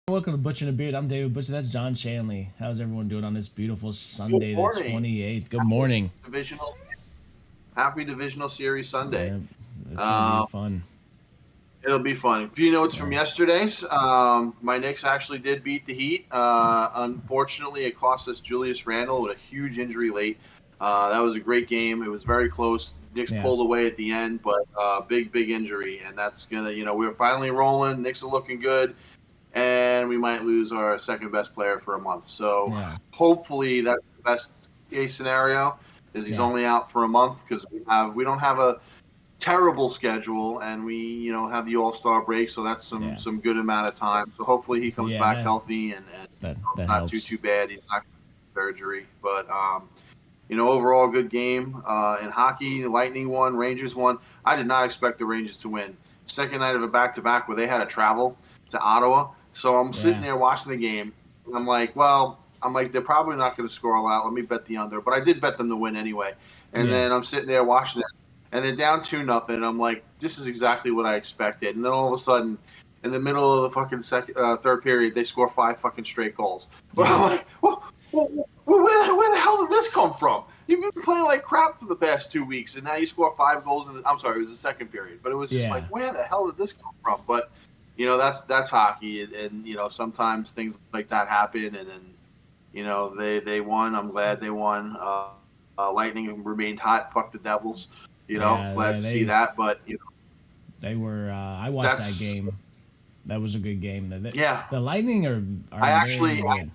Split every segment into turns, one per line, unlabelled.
Welcome to Butcher and the Beard. I'm David Butcher. That's John Shanley. How's everyone doing on this beautiful
Good
Sunday, the
morning.
28th? Good morning.
Divisional, happy divisional series Sunday.
Yeah, it's gonna be
Uh,
fun.
it'll be fun. A few notes from
Yeah,
yesterday's. My Knicks actually did beat the Heat. Unfortunately, it cost us Julius Randle with a huge injury late. That was a great game. It was very close. Knicks
yeah,
pulled away at the end, but big injury, and that's gonna. We're finally rolling. Knicks are looking good, and we might lose our second best player for a month. So
yeah,
hopefully that's the best case scenario. Is he's
yeah,
only out for a month because we don't have a terrible schedule, and we have the All Star break, so that's
yeah,
some good amount of time. So hopefully he comes
yeah.
back
That
healthy and
that that
not
helps.
too bad. He's not surgery, but overall good game in hockey. Lightning won, Rangers won. I did not expect the Rangers to win. Second night of a back to back where they had to travel to Ottawa, so I'm sitting
Yeah,
there watching the game, and I'm like they're probably not going to score a lot. Let me bet the under, but I did bet them to win anyway. And
yeah,
then I'm sitting there watching it, and they're down 2-0. I'm like, this is exactly what I expected. And then all of a sudden, in the middle of the fucking third period, they score five fucking straight goals. But
yeah,
I'm like, where the hell did this come from? You've been playing like crap for the past 2 weeks, and now you score five goals. I'm sorry, it was the second period, but it was just like,
yeah,
where the hell did this come from? But that's hockey, and sometimes things like that happen, and then they won. I'm glad they won. Lightning remained hot. Fuck the Devils.
yeah.
Glad
Yeah,
to see that. But
they were. I watched that
that's
game. That was a good game.
yeah.
The Lightning are
I
very
actually
good.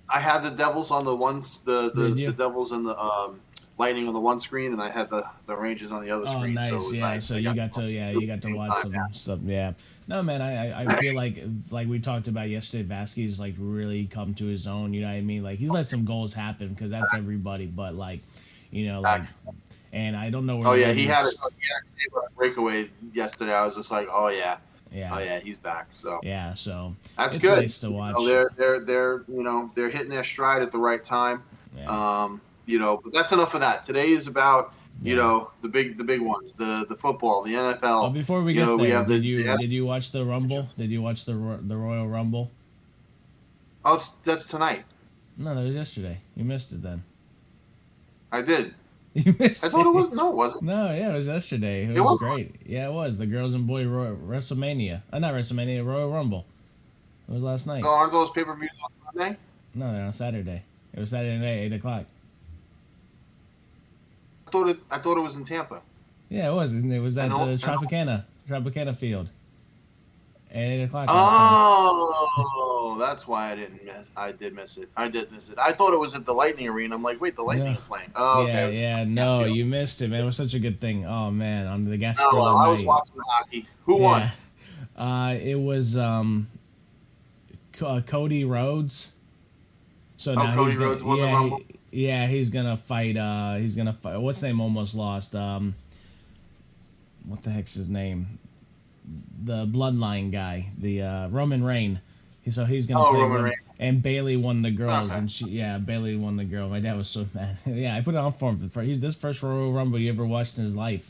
I had the Devils on the ones
Did
the
you?
Devils and the Lightning on the one screen, and I had the Rangers on the other
Oh,
screen. So it
nice.
was
Yeah.
nice.
So
I
you
got
got to, yeah,
two at
you
the
got to
same
watch
time.
some stuff. Yeah. No, man, I feel like we talked about yesterday, Vasquez like really come to his own. You know what I mean? Like he's let some goals happen because that's everybody. But like,
Yeah.
and I don't know where
Oh
the
yeah, he had
Rangers.
a breakaway yesterday. I was just like, oh
Yeah.
yeah, he's back. So
Yeah. So
that's
it's
good.
nice to watch.
They're hitting their stride at the right time.
Yeah.
But that's enough of that. Today is about
Yeah.
the big ones, the football, the
Oh,
NFL.
before we get
We
there,
have the
did you watch the Rumble? Did you watch the Royal Rumble?
oh that's tonight.
No, that was yesterday. You missed it then.
I did.
You
I
missed
thought it
it.
was no, it wasn't.
No, yeah, it was yesterday. It
It
was
was.
great. Yeah, it was the girls and boy WrestleMania. Not WrestleMania, Royal Rumble. It was last
So
night.
aren't those pay-per-views on Sunday?
No, they're on Saturday. It was Saturday night, 8 o'clock.
I thought it was in Tampa.
Yeah, it was. It was
And
at the
and
Tropicana Field at 8 o'clock last night.
oh, that's why I didn't miss. I did miss it. I did miss it. I thought it was at the Lightning Arena. I'm like, wait, the Lightning
No,
is playing. Oh, okay, it
yeah,
was at
yeah,
the
no,
Field.
you missed it, man. It was such a good thing. Oh man, on the
Oh
Gasparilla
well, I was
night.
watching the hockey. Who won?
Yeah, it was Cody Rhodes. So
Oh,
now
Cody
he's gonna,
Rhodes won the Rumble.
yeah, he's gonna fight. He's gonna fight. What's his name? Almost lost. What the heck's his name? The Bloodline guy, the Roman Reign. So he's gonna
Oh,
play
Roman
one.
Reigns.
And Bailey won the girls,
Okay.
and Bailey won the girl. My dad was so mad. Yeah, I put it on for him. He's this first Royal Rumble he ever watched in his life,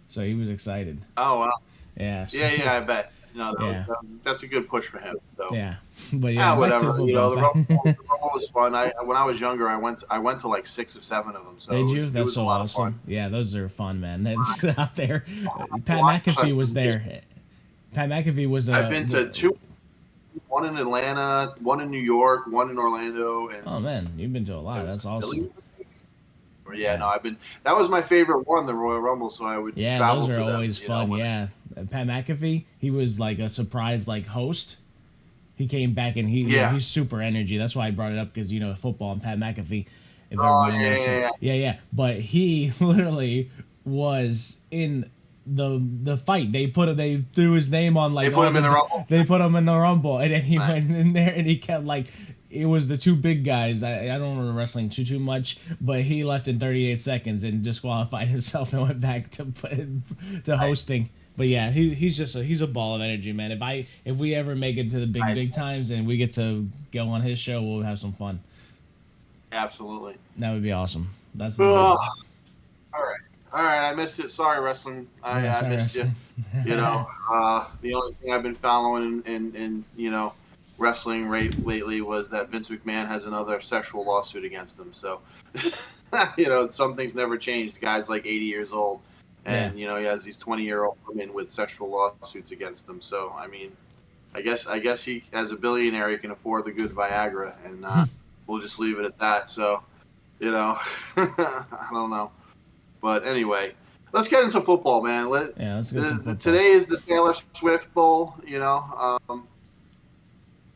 so he was excited.
Oh well.
Yeah,
Yeah, yeah, I bet.
yeah,
That's a good push for him. So
yeah. But yeah, back to
whatever.
football.
The Rumble was fun. When I was younger, I went to like 6 or 7 of them,
Did
so
you?
it
That's
was a
so
lot of fun.
awesome. Yeah, those are fun, man. That's out there. Pat
Watch
McAfee was there. Pat McAfee was
I've been to two, one in Atlanta, one in New York, one in Orlando, and
Oh man, you've been to a
it
lot.
was
That's awesome.
Philly. Yeah, no,
Yeah,
I've been. That was my favorite one, the Royal Rumble. So I would
yeah,
travel
those are
to them.
always fun. Yeah, Pat McAfee, he was like a surprise like host. He came back and
Yeah.
he's super energy. That's why I brought it up because football and Pat McAfee. If
Oh
everybody
yeah,
knows,
yeah, yeah.
yeah. But he literally was in the fight. They threw his name on
They
like
put
all
him in the
the
Rumble.
they put him in the rumble, and then he
Nice.
went in there and he kept like it was the two big guys. I don't remember wrestling too much, but he left in 38 seconds and disqualified himself and went back to
Nice.
hosting. But yeah, he's a ball of energy, man. If we ever make it to the
Nice.
big times and we get to go on his show, we'll have some fun.
Absolutely.
That would be awesome. That's the
Ugh. All right. All right. I missed it. Sorry, wrestling.
yeah.
I
Sorry,
missed you.
wrestling.
The only thing I've been following, and wrestling rate lately was that Vince McMahon has another sexual lawsuit against him. So, some things never changed. The guy's like 80 years old,
Yeah.
and he has these 20-year-old women with sexual lawsuits against him. So, I mean, I guess he, as a billionaire, he can afford the good Viagra, and we'll just leave it at that. So, I don't know. But anyway, let's get into football, man.
Yeah, let's get some football.
Today is the Taylor Swift Bowl.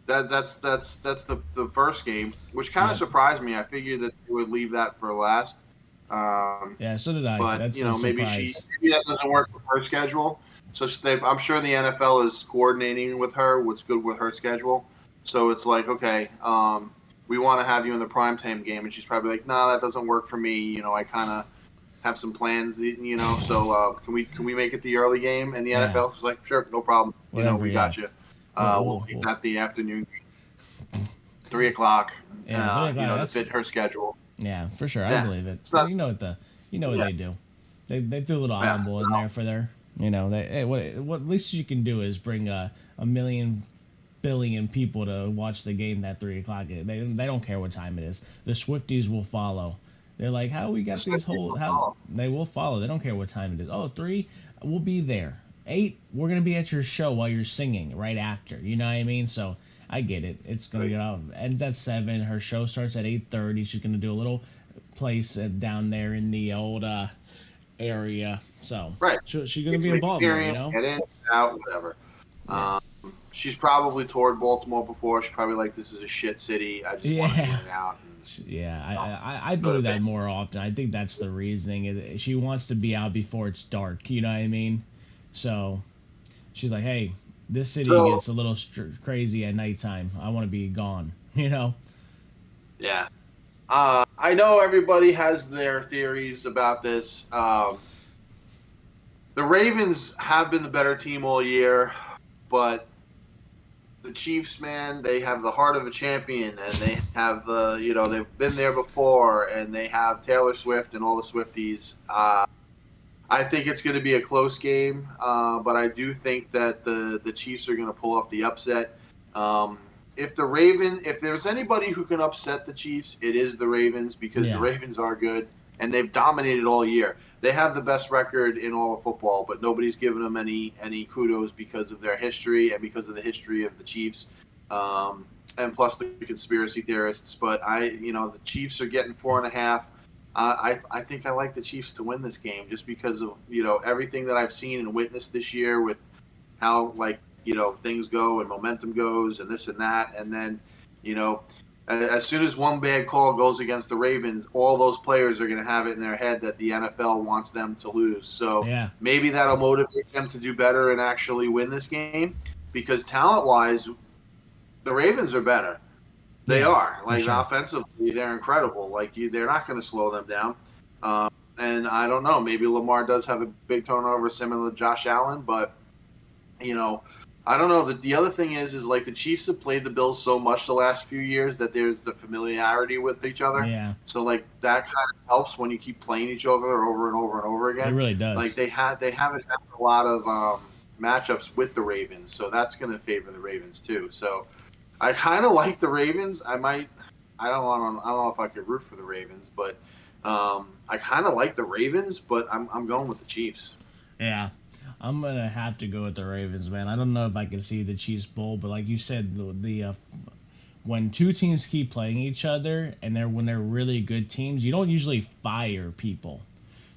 That's the first game, which kind of
Yep.
surprised me. I figured that they would leave that for last.
Yeah, so did I.
But
That's a surprise.
maybe that doesn't work with her schedule. So I'm sure the NFL is coordinating with her what's good with her schedule. So it's like, okay, we want to have you in the primetime game, and she's probably like, nah, that doesn't work for me. I kind of have some plans, So can we make it the early game? And the
Yeah.
NFL is like, sure, no problem.
Whatever.
We
Yeah.
got you.
We'll,
We'll
we'll,
make
we'll,
that the afternoon game, 3 o'clock.
yeah. 3 o'clock.
To
That's
fit her schedule.
yeah, for sure. I
Yeah,
believe it.
it's not.
You know what
Yeah,
they do. They threw a little
yeah.
audible
So
in there for their. They what least you can do is bring a million billion people to watch the game that 3 o'clock. They don't care what time it is. The Swifties will follow. They're like, how we got these whole how they will follow. They don't care what time it is. Oh, 3, we'll be there. 8, we're gonna be at your show while you're singing right after. You know what I mean? So I get it. It's gonna get off. Ends at 7. Her show starts at 8:30. She's gonna do a little place down there in the old area. So
right.
she's gonna
Get
be
some
in Baltimore.
experience, get in, out, whatever.
Yeah.
Um, she's probably toured Baltimore before. She's probably like, this is a shit city. I just want to be in
Yeah.
and out. And,
Yeah, I
go to
believe that
bed.
more often. I think that's the reasoning. She wants to be out before it's dark. You know what I mean? So she's like, hey, this city
So
gets a little crazy at nighttime. I want to be gone. You know?
yeah, I know everybody has their theories about this. The Ravens have been the better team all year, but the Chiefs, man, they have the heart of a champion, and they have they've been there before, and they have Taylor Swift and all the Swifties. I think it's going to be a close game, but I do think that the Chiefs are going to pull off the upset. Um, if there's anybody who can upset the Chiefs, it is the Ravens, because the
Yeah,
Ravens are good and they've dominated all year. They have the best record in all of football, but nobody's given them any kudos because of their history and because of the history of the Chiefs, and plus the conspiracy theorists. But the Chiefs are getting 4.5. I think I like the Chiefs to win this game just because of everything that I've seen and witnessed this year with how things go and momentum goes and this and that, and then you know as soon as one bad call goes against the Ravens, all those players are going to have it in their head that the NFL wants them to lose. So
yeah,
maybe that'll motivate them to do better and actually win this game, because talent-wise, the Ravens are better. They
yeah,
are,
for
like,
sure.
offensively, they're incredible. Like, they're not going to slow them down. Um, and I don't know, maybe Lamar does have a big turnover similar to Josh Allen, but you know, I don't know. The other thing is like the Chiefs have played the Bills so much the last few years that there's the familiarity with each other.
Yeah,
So like that kind of helps when you keep playing each other over and over and over
it
again.
really
Like
does.
they haven't had a lot of matchups with the Ravens, so that's going to favor the Ravens too. So I kind of like the Ravens. I don't know if I could root for the Ravens, but I kind of like the Ravens, but I'm going with the Chiefs.
Yeah. I'm gonna have to go with the Ravens, man. I don't know if I can see the Chiefs bowl, but like you said, the when two teams keep playing each other and when they're really good teams, you don't usually fire people.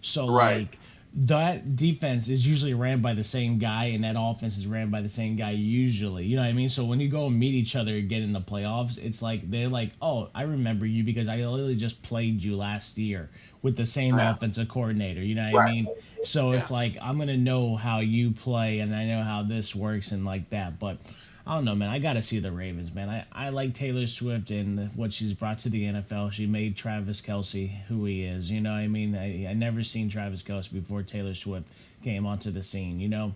So
Right.
like that defense is usually ran by the same guy, and that offense is ran by the same guy usually. You know what I mean? So when you go and meet each other again in the playoffs, it's like they're like, "Oh, I remember you because I literally just played you last year with the same
Yeah.
offensive coordinator." You know what I
Right.
mean? So
Yeah.
it's like I'm gonna know how you play, and I know how this works, and like that. But I don't know, man. I gotta see the Ravens, man. I like Taylor Swift and what she's brought to the NFL. She made Travis Kelsey who he is. You know what I mean? I never seen Travis Kelsey before Taylor Swift came onto the scene. You know,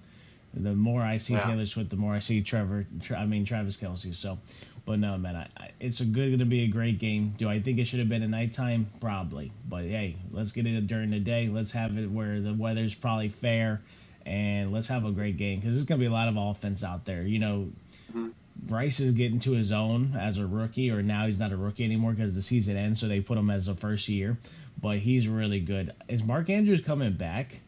the more I see
Yeah.
Taylor Swift, the more I see Travis Kelsey. So, but no, man. It's gonna be a great game. Do I think it should have been at nighttime? Probably. But hey, let's get it during the day. Let's have it where the weather's probably fair, and let's have a great game because there's gonna be a lot of offense out there. You know,
Mhm.
Bryce is getting to his own as a rookie, or now he's not a rookie anymore because the season ends, so they put him as a first year. But he's really good. Is Mark Andrews coming back?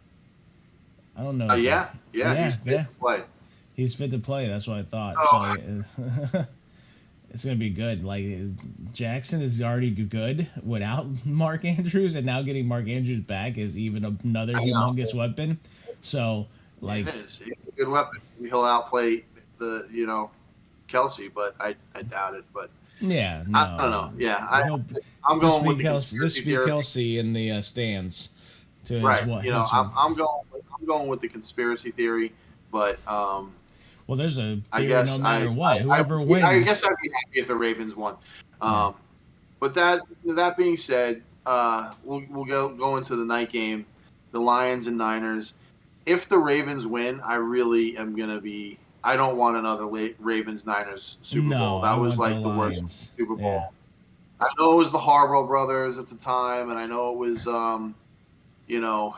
I don't know.
Yeah, he's fit
Yeah,
to play.
he's fit to play. That's what I thought. So
Oh,
it's gonna be good. Like Jackson is already good without Mark Andrews, and now getting Mark Andrews back is even another
I know.
humongous weapon. So
It
like,
is. It's a good weapon. He'll outplay the Kelsey, but I doubt it. But
yeah,
I don't
no,
know. Yeah,
he'll
I'm
this
going with
be
the
Kelsey. This
conspiracy
be
theory.
Kelsey in the stands to his
Right.
what
You know,
his.
I'm going with the conspiracy theory, but
Well, there's a
I
theory. No
guess
matter what, whoever
I guess
wins.
I'd be happy if the Ravens won.
Yeah,
Um, but that being said, we'll go into the night game, the Lions and Niners. If the Ravens win, I really am gonna be. I don't want another Ravens Niners Super
no,
Bowl. That
I
was
want the
like the worst
Lions.
Super
Yeah,
Bowl. I know it was the Harbaugh brothers at the time, and I know it was you know,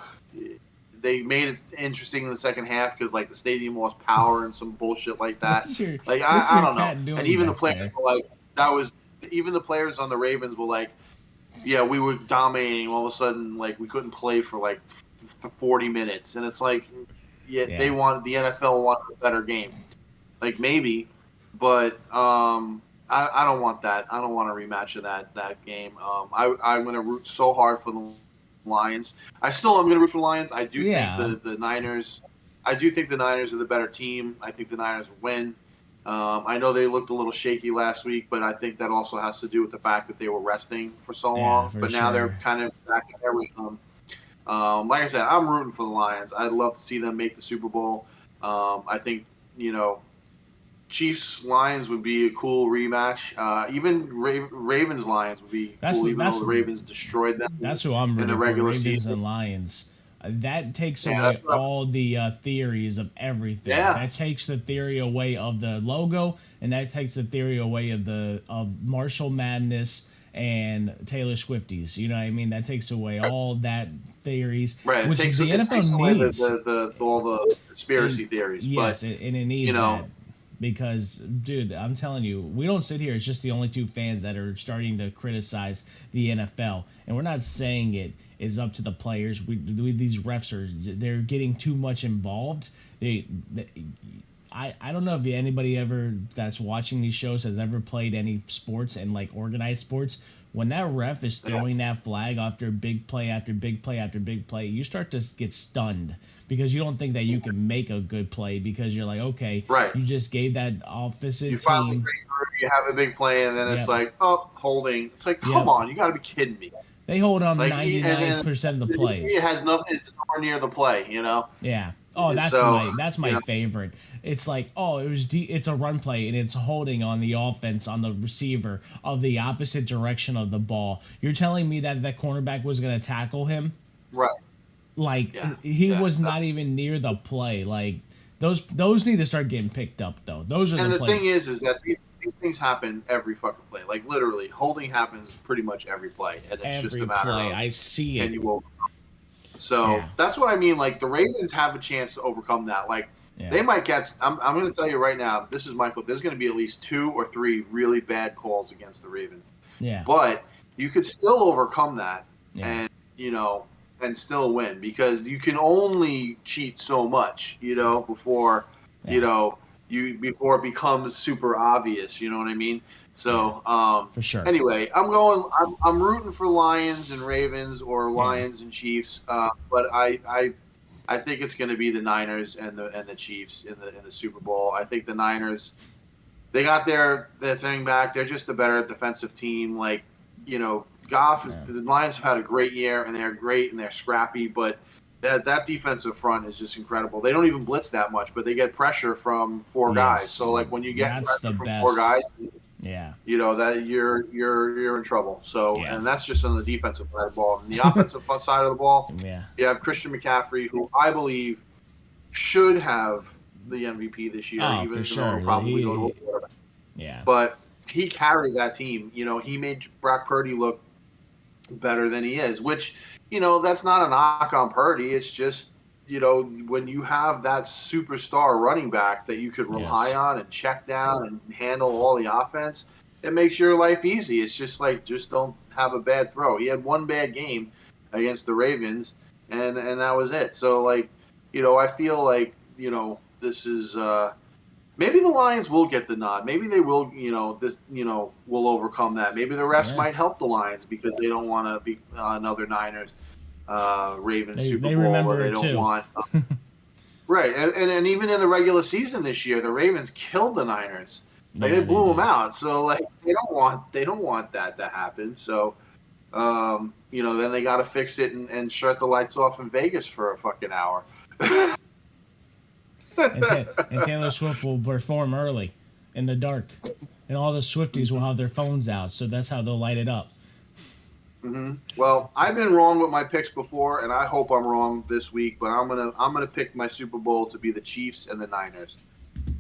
they made it interesting in the second half because like the stadium lost power and some bullshit like that.
what's your
Like
what's
I
your
don't know.
cat
And
doing
even the
back
players
there?
were like, that was even the players on the Ravens were like, yeah, we were dominating. All of a sudden, like we couldn't play for like 40 minutes, and it's like, yeah, they
Yeah,
wanted the NFL wanted a better game. Like maybe, but I don't want that. I don't want a rematch of that game. I'm going to root so hard for the Lions. I still am going to root for the Lions. I do think
yeah.
the Niners. I do think the Niners are the better team. I think the Niners will win. I know they looked a little shaky last week, but I think that also has to do with the fact that they were resting for so
Yeah,
long.
for
But now they're
sure.
kind of back in there with them. Like I said, I'm rooting for the Lions. I'd love to see them make the Super Bowl. I think you know Chiefs Lions would be a cool rematch. Even Ravens Lions would be
That's
cool, even though
that's
the Ravens destroyed them
that's who I'm
in the
rooting for.
regular
Ravens
season.
and Lions. That takes
Yeah,
away
that's what
all the theories of everything.
yeah,
That takes the theory away of the logo, and that takes the theory away of the of Marshall Madness and Taylor Swifties. You know what I mean? That takes away all that theories,
right.
which the
It
NFL
takes away
needs.
all the
And
conspiracy theories, but
yes, and it
you
needs that
know,
because, dude, I'm telling you, we don't sit here as just the only two fans that are starting to criticize the NFL, and we're not saying it is up to the players. These refs they're getting too much involved. They I don't know if anybody ever that's watching these shows has ever played any sports and like organized sports. When that ref is
yeah,
throwing that flag after big play after big play after big play, you start to get stunned because you don't think that you can make a good play because you're like, okay,
right.
you just gave that
You
opposite
finally
team.
break through, you have a big play, and then it's
Yep,
like, oh, holding. It's like, come
yep.
on, you got to be kidding me.
They hold on
Like, and then
99% of the
it
plays.
has nothing. It's nowhere near the play.
Yeah. Oh,
So
that's
you
my
know,
favorite. It's like, oh, it's a run play and it's holding on the offense on the receiver of the opposite direction of the ball. You're telling me that that cornerback was going to tackle him?
right.
Like
Yeah,
he
yeah.
was not even near the play. Like those need to start getting picked up though. Those are the
And the
play
thing is that these things happen every fucking play. Like literally, holding happens pretty much every play, and it's just
every
a matter
play.
of
I see
can
it.
you overcome. So
Yeah.
that's what I mean. Like the Ravens have a chance to overcome that. Like
Yeah.
they might get. I'm going to tell you right now. This is Michael. There's going to be at least 2 or 3 really bad calls against the Ravens,
Yeah.
but you could still overcome that,
Yeah.
and and still win because you can only cheat so much, before you
Yeah.
know before it becomes super obvious. You know what I mean?
Yeah.
So
For sure.
anyway, I'm rooting for Lions and Ravens or
Yeah.
Lions and Chiefs, but I think it's going to be the Niners and the Chiefs in the Super Bowl. I think the Niners they got their thing back. They're just a better defensive team. Like Goff is
Yeah.
the Lions have had a great year and they're great and they're scrappy, but that defensive front is just incredible. They don't even blitz that much, but they get pressure from 4 guys.
Yes.
So like when you get
That's the
pressure from 4
best.
guys,
Yeah.
that you're in trouble. So
Yeah.
and that's just on the defensive side of the ball. And the offensive side of the ball,
Yeah.
you have Christian McCaffrey, who I believe should have the MVP this year,
Oh, for
even though
sure.
he'll probably go to a quarterback.
Yeah.
But he carried that team. He made Brock Purdy look better than he is, which, that's not a knock on Purdy. It's just when you have that superstar running back that you could rely
Yes.
on and check down and handle all the offense, it makes your life easy. It's just like, just don't have a bad throw. He had one bad game against the Ravens, and that was it. So, like, I feel like, this is maybe the Lions will get the nod. Maybe they will, will overcome that. Maybe the refs
Yeah.
might help the Lions because they don't want to be another Niners Ravens Super
They
Bowl, or
remember
they
it
don't
too.
want. Right, and even in the regular season this year, the Ravens killed the Niners. Like, they
Yeah, they
blew them
did.
out. So, like, they don't want that to happen. So, then they got to fix it and shut the lights off in Vegas for a fucking hour.
And Taylor Swift will perform early in the dark, and all the Swifties will have their phones out, so that's how they'll light it up.
Well, I've been wrong with my picks before, and I hope I'm wrong this week. But I'm gonna pick my Super Bowl to be the Chiefs and the Niners.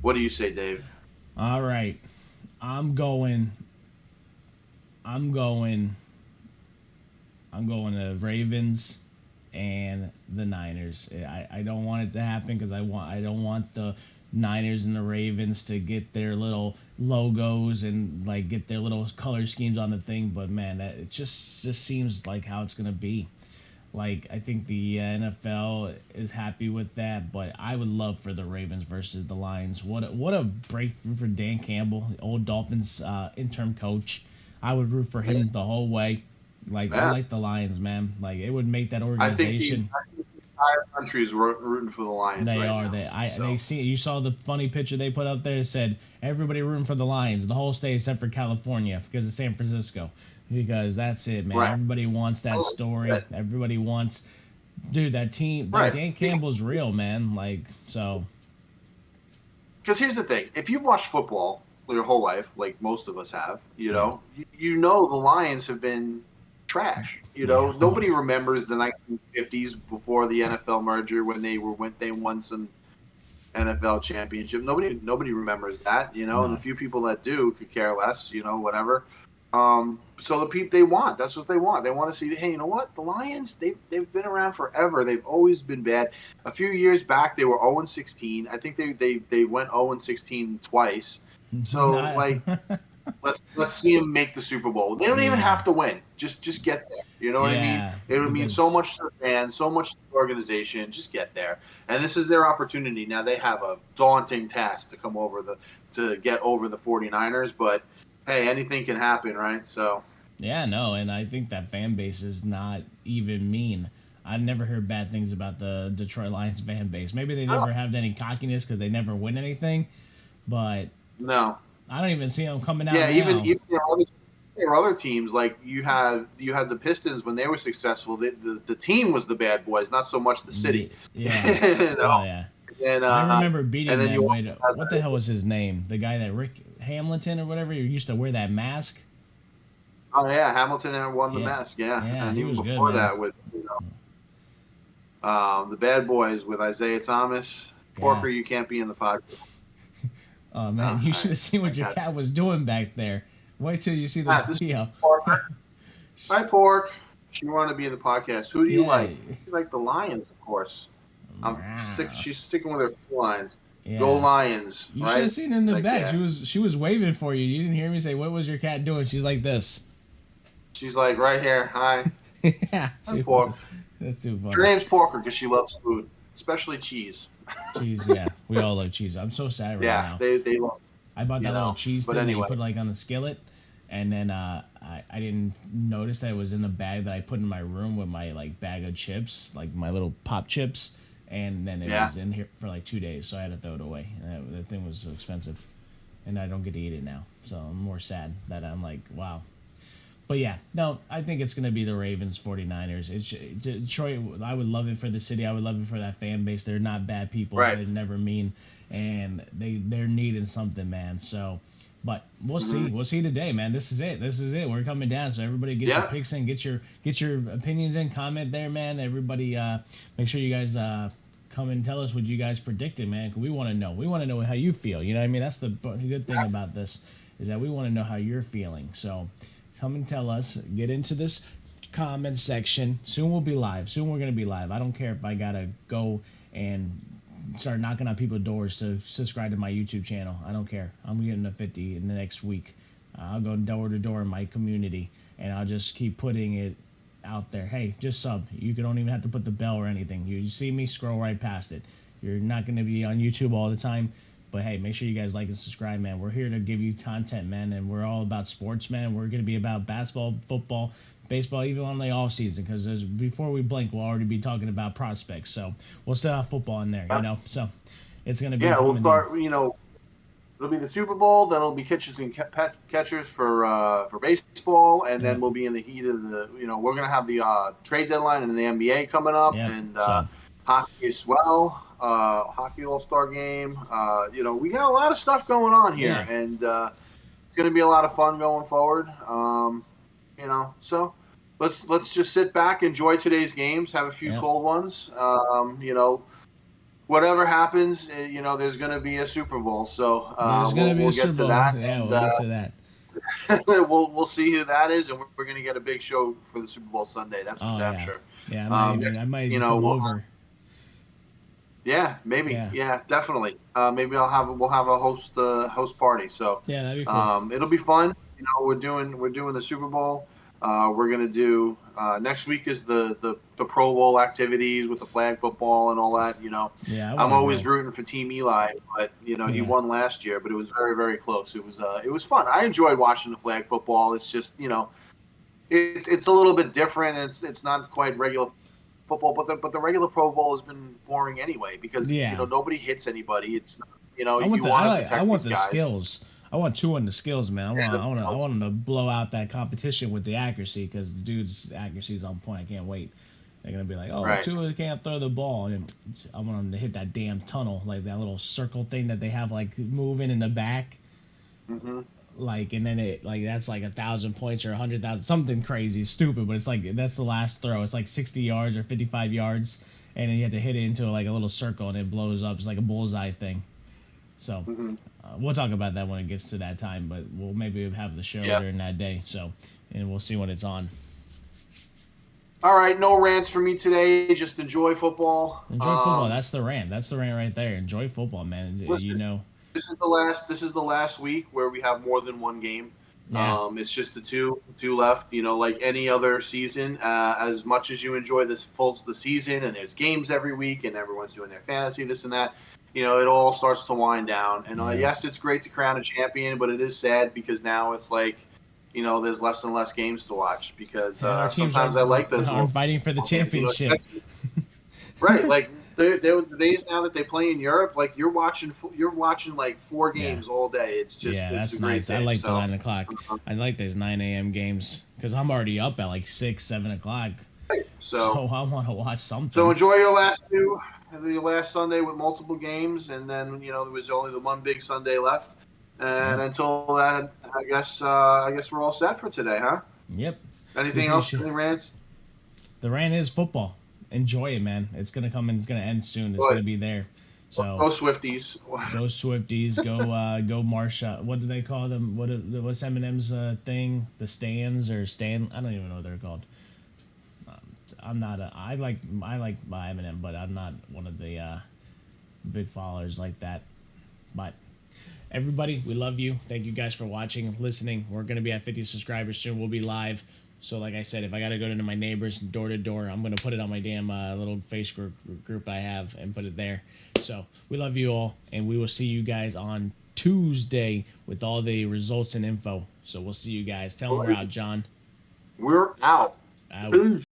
What do you say, Dave?
All right, I'm going. I'm going. I'm going to Ravens and the Niners. I don't want it to happen because I don't want the Niners and the Ravens to get their little logos and like get their little color schemes on the thing. But man, that it just seems like how it's gonna be. Like I think the NFL is happy with that, but I would love for the Ravens versus the Lions. What a breakthrough for Dan Campbell, the old Dolphins interim coach. I would root for him the whole way. Like I
Yeah,
like the Lions, man. Like it would make that
I think
organization.
the entire country's rooting for the Lions
They
right
are.
now.
They
So
see. You saw the funny picture they put up there. It said everybody rooting for the Lions, the whole state except for California because of San Francisco. Because that's it, man.
right,
Everybody wants that story. Everybody wants, dude. That team, that
right.
Dan Campbell's real, man. Like so.
Because here's the thing: if you've watched football your whole life, like most of us have,
Yeah.
you know the Lions have been trash.
Yeah.
Nobody remembers the 1950s before the NFL merger when they won some NFL championship. Nobody remembers that, and the
No.
few people that do could care less, whatever. So the people they want, that's what they want. They want to see, hey, you know what? The Lions, they've been around forever. They've always been bad. A few years back, they were 0-16. I think they went 0-16 twice. So,
Not.
like, let's see them make the Super Bowl. They don't even
Yeah.
have to win. Just get there. You know what I mean?
Yeah.
It would mean so
Because
much to the fans, so much to the organization. Just get there. And this is their opportunity. Now they have a daunting task to get over the 49ers, but hey, anything can happen, right? So,
yeah, no, and I think that fan base is not even mean. I've never heard bad things about the Detroit Lions fan base. Maybe they
no,
never have any cockiness because they never win anything, but
no.
I don't even see them coming out
Yeah, even
now.
even there are other teams, like you had the Pistons when they were successful. The team was the bad boys, not so much the city.
Yeah.
you
Oh
know?
yeah.
And
I remember
and
beating
then you
them.
also
Wait,
had
what the hell was his name? The guy that Rick Hamilton or whatever who used to wear that mask.
oh yeah, Hamilton had won the
Yeah.
mask, yeah,
Yeah,
and
he
even
was good,
before
man.
that with the Bad Boys with Isaiah Thomas.
Yeah.
Porker, you can't be in the podcast.
Oh man, you should have seen
I
what your
got
cat was doing back there. Wait till you see the
this is
video.
Porker. Hi, Pork. She wanted to be in the podcast. Who do you
Yeah.
like? You like the Lions, of course. She's sticking with her lines. Go
Yeah.
Lions,
You should have
right?
seen her in the
Like,
back.
yeah.
She was waving for you. You didn't hear me say, "What was your cat doing?" She's like this.
She's like right here. Hi,
Yeah,
I'm
she
Pork.
was. That's too
Her
funny.
name's Porker because she loves food, especially cheese.
Cheese, yeah. We all love cheese. I'm so sad right
Yeah,
now.
they love,
I bought that little cheese
But
thing that you
anyway,
put like on the skillet, and then I didn't notice that it was in the bag that I put in my room with my like bag of chips, like my little pop chips, and then it
yeah.
was in here for like 2 days, so I had to throw it away. And that thing was so expensive, and I don't get to eat it now, so I'm more sad that I'm like, wow. But yeah, no, I think it's going to be the Ravens 49ers. It's Detroit. I would love it for the city. I would love it for that fan base. They're not bad people.
Right.
They're never mean, and they're needing something, man. So, but we'll see. We'll see today, man. This is it. This is it. We're coming down. So everybody get your
Yeah.
picks in, get your opinions in, comment there, man. Everybody, make sure you guys come and tell us what you guys predicted, man. 'Cause we want to know. We want to know how you feel. You know what I mean? That's the good thing about this is that we want to know how you're feeling. So come and tell us. Get into this comment section. Soon we'll be live. Soon we're gonna be live. I don't care if I gotta go and start knocking on people's doors to subscribe to my YouTube channel. I don't care. I'm getting to 50 in the next week. I'll go door to door in my community, and I'll just keep putting it out there. Hey, just sub. You don't even have to put the bell or anything. You see me, scroll right past it. You're not going to be on YouTube all the time, but hey, make sure you guys like and subscribe, man. We're here to give you content, man, and we're all about sports, man. We're going to be about basketball, football, baseball, even on the off season, because before we blink, we'll already be talking about prospects. So we'll still have football in there, you know. So it's going to be
Yeah, we'll
coming in.
start. It'll be the Super Bowl. Then it'll be catchers and catchers for baseball, and then
Yep.
we'll be in the heat of the. We're gonna have the trade deadline and the NBA coming up,
Yep.
and
So
hockey as well. Hockey All Star Game. We got a lot of stuff going on here,
yeah,
and it's gonna be a lot of fun going forward. So let's just sit back, enjoy today's games, have a few
yep.
cold ones. Whatever happens, there's going to be a Super Bowl. So
There's going to be a
we'll get
Super
to
Bowl.
that,
Yeah,
and
we'll get to that.
we'll see who that is, and we're going to get a big show for the Super Bowl Sunday. That's for
Oh
damn
yeah,
sure.
yeah.
Next,
I might even come over.
yeah, maybe,
Yeah,
yeah, definitely. Maybe we'll have a host party. So
yeah. That'd be cool.
it'll be fun. We're doing the Super Bowl. We're gonna do next week is the Pro Bowl activities with the flag football and all that.
Yeah, I
I'm
want to
always
go.
rooting for Team Eli, but he
Yeah.
won last year, but it was very very close. It was fun. I enjoyed watching the flag football. It's just it's a little bit different. It's not quite regular football, but the regular Pro Bowl has been boring anyway because
Yeah.
nobody hits anybody. It's
I want
you
the
want to
I
protect
want
these
the
guys.
skills. I want two on the skills, man.
Yeah,
I want them to blow out that competition with the accuracy because the dude's accuracy is on point. I can't wait. They're gonna be like, oh,
right.
Tua can't throw the ball, and I want them to hit that damn tunnel, like that little circle thing that they have, like moving in the back,
Mm-hmm.
like, and then it like that's like 1,000 points or 100,000, something crazy, stupid, but it's like that's the last throw. It's like 60 yards or 55 yards, and then you have to hit it into like a little circle, and it blows up. It's like a bullseye thing. So
Mm-hmm.
we'll talk about that when it gets to that time, but we'll maybe have the show
Yeah.
during that day. So, and we'll see when it's on.
All right, no rants for me today. Just enjoy football.
Enjoy football. That's the rant. That's the rant right there. Enjoy football, man. You
Listen,
know.
this is the last week where we have more than one game.
Yeah.
It's just the two left. Like any other season. As much as you enjoy the season, and there's games every week, and everyone's doing their fantasy, this and that. It all starts to wind down. And
Yeah.
yes, it's great to crown a champion, but it is sad because now it's like, there's less and less games to watch because
And our teams
sometimes I like those
are
little
fighting for the
games.
championship.
Right, like the days now that they play in Europe, like you're watching like four
Yeah.
games all day.
Yeah,
It's a
that's
great
nice. I
thing.
like the
So
9 o'clock. I like those 9 a.m. games because I'm already up at like 6, 7 o'clock.
so
So I want to watch
so
something.
enjoy your last Sunday with multiple games, and then there was only the one big Sunday left. And
Yep.
until then, I guess we're all set for today, huh?
Yep. We
Anything else?
appreciate
Any rants?
the rant is football. Enjoy it, man. It's gonna come and it's gonna end soon. It's
Good.
gonna be there. So
Go Swifties.
go Swifties. Go Marsha. What do they call them? What's Eminem's thing? The stands or stand? I don't even know what they're called. I'm not. I like my Eminem, but I'm not one of the big followers like that. But everybody, we love you. Thank you guys for watching, listening. We're gonna be at 50 subscribers soon. We'll be live. So like I said, if I gotta go into my neighbors door to door, I'm gonna put it on my damn little Facebook group I have and put it there. So we love you all, and we will see you guys on Tuesday with all the results and info. So we'll see you guys. Tell them we're out, John.
We're out.
Out.
Peace.